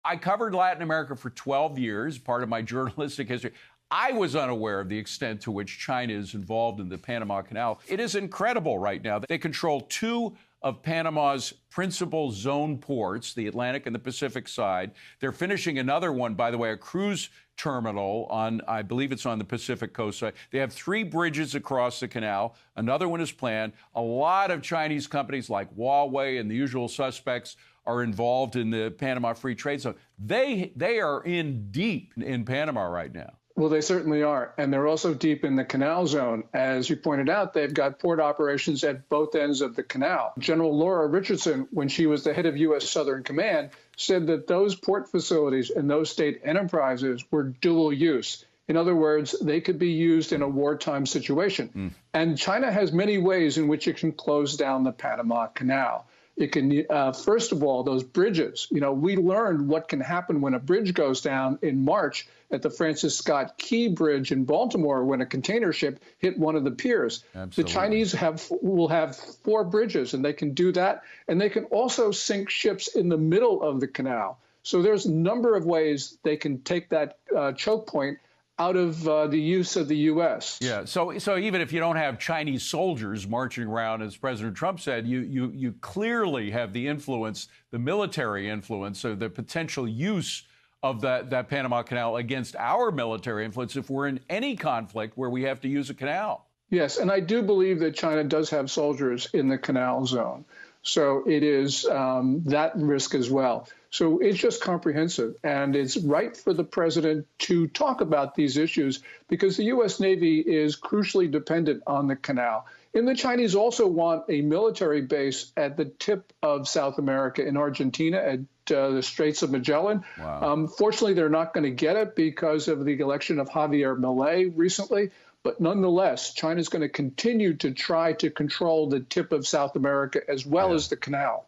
I covered Latin America for 12 years, part of my journalistic history. I was unaware of the extent to which China is involved in the Panama Canal. It is incredible right now. They control two of Panama's principal zone ports, the Atlantic and the Pacific side. They're finishing another one, by the way, a cruise terminal on, I believe it's on the Pacific coast side. They have 3 bridges across the canal. Another one is planned. A lot of Chinese companies like Huawei and the usual suspects are involved in the Panama Free Trade Zone. They are in deep in Panama right now. Well, they certainly are. And they're also deep in the canal zone. As you pointed out, they've got port operations at both ends of the canal. General Laura Richardson, when she was the head of U.S. Southern Command, said that those port facilities and those state enterprises were dual use. In other words, they could be used in a wartime situation. And China has many ways in which it can close down the Panama Canal. It can, first of all, those bridges. You know, we learned what can happen when a bridge goes down in March at the Francis Scott Key Bridge in Baltimore when a container ship hit one of the piers. Absolutely. The Chinese will have 4 bridges, and they can do that. And they can also sink ships in the middle of the canal. So there's a number of ways they can take that choke point out of the use of the U.S. Yeah, so even if you don't have Chinese soldiers marching around, as President Trump said, you clearly have the influence, the military influence, or the potential use of that Panama Canal against our military influence if we're in any conflict where we have to use a canal. Yes, and I do believe that China does have soldiers in the canal zone. So it is that risk as well. So it's just comprehensive. And it's right for the president to talk about these issues because the U.S. Navy is crucially dependent on the canal. And the Chinese also want a military base at the tip of South America in Argentina at the Straits of Magellan. Wow. Fortunately, they're not going to get it because of the election of Javier Milei recently. But nonetheless, China's going to continue to try to control the tip of South America as well as the canal.